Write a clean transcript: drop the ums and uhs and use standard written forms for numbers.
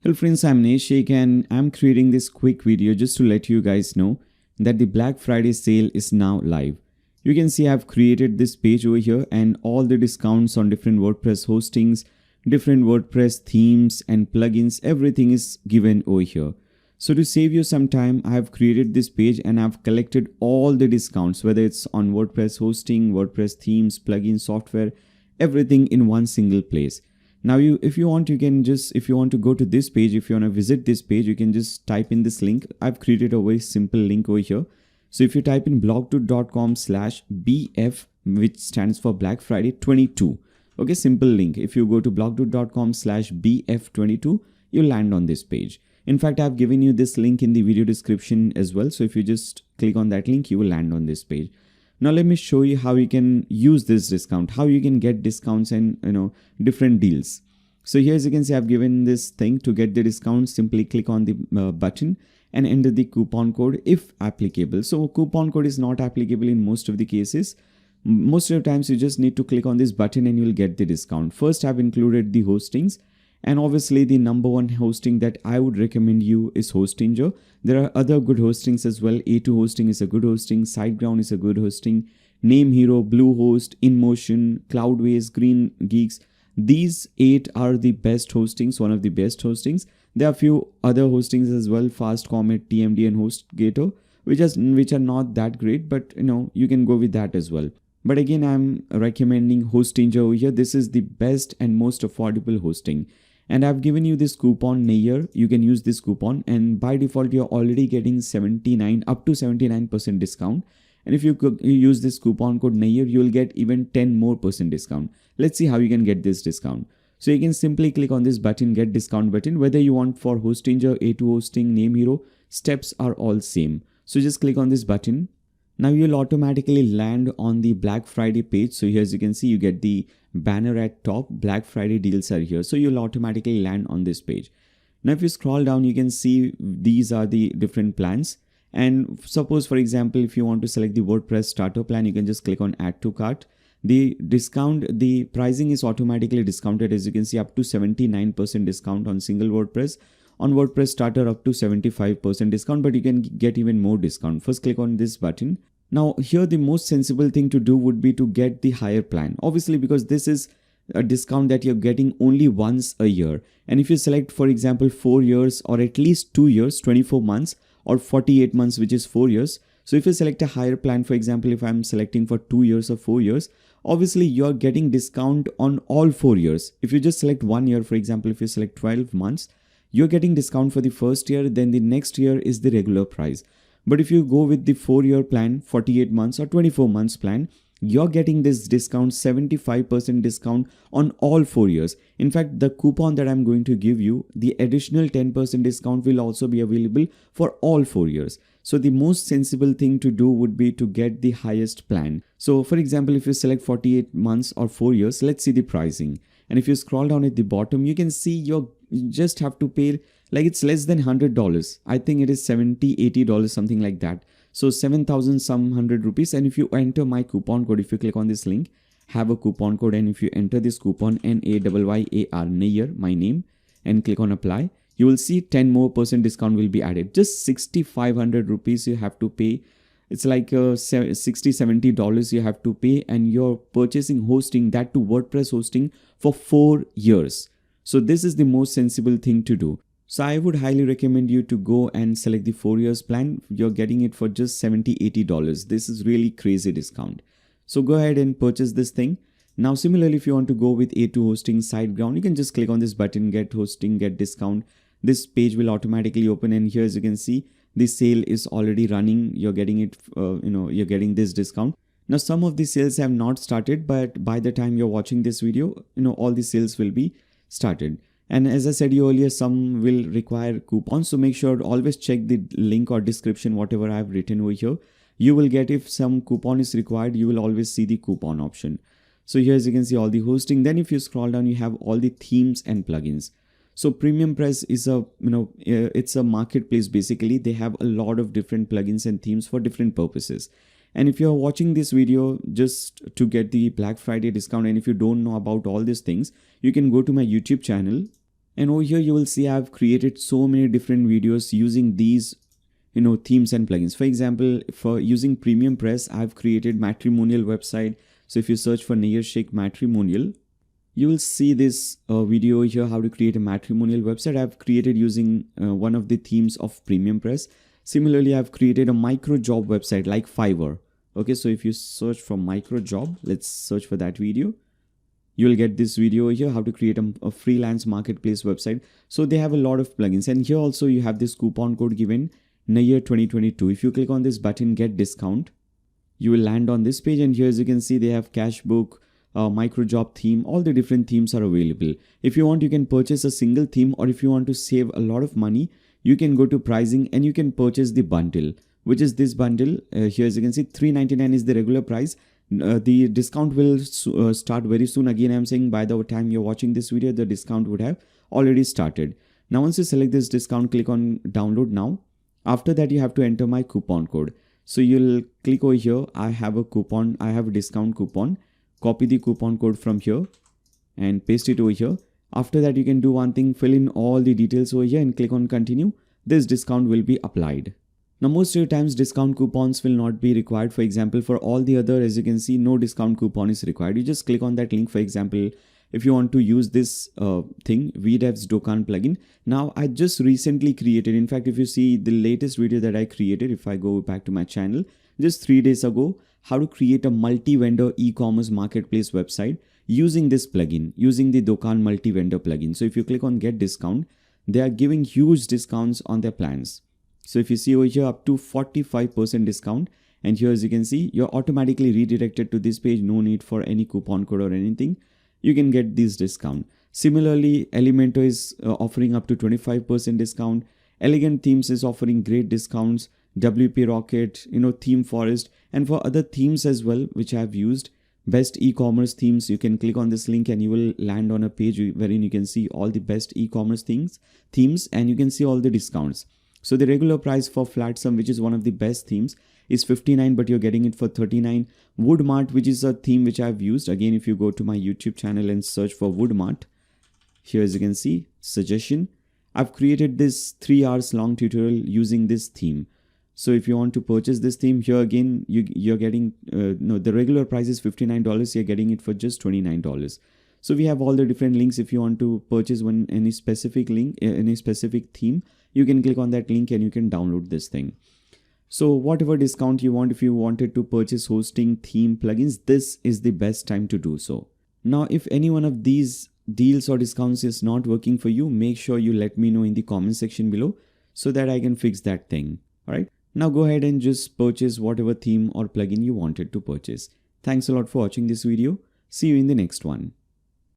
Hello friends, I'm Shaikh and I'm creating this quick video just to let you guys know that the Black Friday sale is now live. You can see I've created this page over here and all the discounts on different WordPress hostings, different WordPress themes and plugins, everything is given over here. So to save you some time, I have created this page and I've collected all the discounts, whether it's on WordPress hosting, WordPress themes, plugin software, everything in one single place. Now if you want to go to this page, if you want to visit this page, you can just type in this link. I've created a very simple link over here. So if you type in blogdoot.com/BF, which stands for Black Friday 22. Okay, simple link. If you go to blogdoot.com/BF22, you'll land on this page. In fact, I've given you this link in the video description as well. So if you just click on that link, you will land on this page. Now let me show you how you can use this discount, how you can get discounts and different deals. So here, as you can see, I've given this thing to get the discount. Simply click on the button and enter the coupon code if applicable. So coupon code is not applicable in most of the cases. Most of the times you just need to click on this button and you'll get the discount. First, I've included the hostings. And obviously the number one hosting that I would recommend you is Hosting. There are other good hostings as well. A2 Hosting is a good hosting. SiteGround is a good hosting. NameHero, BlueHost, InMotion, CloudWays, Green Geeks. These 8 are the best hostings, one of the best hostings. There are a few other hostings as well. FastComet, TMD and Hostgator, which are not that great, but you can go with that as well. But again, I'm recommending Hosting over here. This is the best and most affordable hosting. And I've given you this coupon Nayyar. You can use this coupon and by default you're already getting up to 79% discount. And if you use this coupon code Nayyar, you'll get even 10% more discount. Let's see how you can get this discount. So you can simply click on this button, get discount button, whether you want for Hosting, A2 Hosting, NameHero, steps are all same. So just click on this button. Now you'll automatically land on the Black Friday page. So here, as you can see, you get the banner at top. Black Friday deals are here. So you'll automatically land on this page. Now if you scroll down, you can see these are the different plans. And suppose, for example, if you want to select the WordPress starter plan, you can just click on add to cart. The pricing is automatically discounted, as you can see, up to 79% discount on single WordPress. On WordPress starter up to 75% discount, but you can get even more discount. First click on this button. Now here the most sensible thing to do would be to get the higher plan, obviously, because this is a discount that you're getting only once a year. And if you select, for example, 4 years or at least 2 years, 24 months or 48 months, which is 4 years. So if you select a higher plan, for example, if I'm selecting for 2 years or 4 years, obviously you're getting discount on all 4 years. If you just select 1 year, for example, if you select 12 months, you're getting discount for the first year, then the next year is the regular price. But if you go with the 4-year plan, 48 months or 24 months plan, you're getting this discount, 75% discount on all 4 years. In fact, the coupon that I'm going to give you, the additional 10% discount will also be available for all 4 years. So the most sensible thing to do would be to get the highest plan. So for example, if you select 48 months or 4 years, let's see the pricing. And if you scroll down at the bottom, you can see you just have to pay, like it's less than $100. I think it is $70, $80, something like that. So 7,000 some hundred rupees. And if you enter my coupon code, if you click on this link, have a coupon code, and if you enter this coupon NAYYAR, Nayyar, my name, and click on apply, you will see 10% more discount will be added. Just 6,500 rupees you have to pay. It's like $60, $70 you have to pay, and you're purchasing hosting, that to WordPress hosting, for 4 years. So this is the most sensible thing to do. So I would highly recommend you to go and select the 4 years plan. You're getting it for just $70, $80. This is really crazy discount. So go ahead and purchase this thing. Now similarly, if you want to go with A2 Hosting, SiteGround, you can just click on this button, get hosting, get discount. This page will automatically open, and here, as you can see, the sale is already running. You're getting it, you're getting this discount. Now some of the sales have not started, but by the time you're watching this video, all the sales will be started. And as I said you earlier, some will require coupons. So make sure to always check the link or description, whatever I've written over here. You will get, if some coupon is required, you will always see the coupon option. So here, as you can see, all the hosting. Then if you scroll down, you have all the themes and plugins. So Premium Press is it's a marketplace. Basically, they have a lot of different plugins and themes for different purposes. And if you're watching this video just to get the Black Friday discount, and if you don't know about all these things, you can go to my YouTube channel And over here you will see I've created so many different videos using these themes and plugins. For example, for using Premium Press, I've created matrimonial website. So if you search for Nayyar Shaikh matrimonial, you will see this video here, how to create a matrimonial website. I've created using one of the themes of Premium Press. Similarly, I've created a micro job website like Fiverr. Okay, so if you search for micro job, let's search for that video. You'll get this video here, how to create a freelance marketplace website. So they have a lot of plugins. And here also you have this coupon code given, Nayyar 2022. If you click on this button, get discount, you will land on this page. And here, as you can see, they have Cashbook, micro job theme, all the different themes are available. If you want, you can purchase a single theme, or if you want to save a lot of money, you can go to pricing and you can purchase the bundle, which is this bundle. Here, as you can see, $399 is the regular price. The discount will start very soon. Again, I'm saying by the time you're watching this video, the discount would have already started. Now, once you select this discount, click on download now. After that, you have to enter my coupon code. So you'll click over here. I have a coupon. I have a discount coupon. Copy the coupon code from here and paste it over here. After that, you can do one thing, fill in all the details over here and click on continue. This discount will be applied. Now, most of the times discount coupons will not be required. For example, for all the other, as you can see, no discount coupon is required. You just click on that link. For example, if you want to use this thing, weDevs Dokan plugin. Now, I just recently created, in fact, if you see the latest video that I created, if I go back to my channel, just 3 days ago, how to create a multi-vendor e-commerce marketplace website using this plugin, using the Dokan MultiVendor Plugin. So if you click on get discount, they are giving huge discounts on their plans. So if you see over here, up to 45% discount. And here, as you can see, you're automatically redirected to this page. No need for any coupon code or anything. You can get this discount. Similarly, Elementor is offering up to 25% discount. ElegantThemes is offering great discounts. WP Rocket, Themeforest, and for other themes as well, which I have used. Best e-commerce themes, you can click on this link and you will land on a page wherein you can see all the best e-commerce themes, and you can see all the discounts. So the regular price for Flatsum, which is one of the best themes, is $59, but you're getting it for $39. Woodmart, which is a theme which I've used. Again, if you go to my YouTube channel and search for Woodmart, here, as you can see, suggestion. I've created this 3 hours long tutorial using this theme. So if you want to purchase this theme, here again, you're getting, the regular price is $59. You're getting it for just $29. So we have all the different links. If you want to purchase any specific link, any specific theme, you can click on that link and you can download this thing. So whatever discount you want, if you wanted to purchase hosting, theme, plugins, this is the best time to do so. Now, if any one of these deals or discounts is not working for you, make sure you let me know in the comment section below so that I can fix that thing. All right. Now go ahead and just purchase whatever theme or plugin you wanted to purchase. Thanks a lot for watching this video. See you in the next one.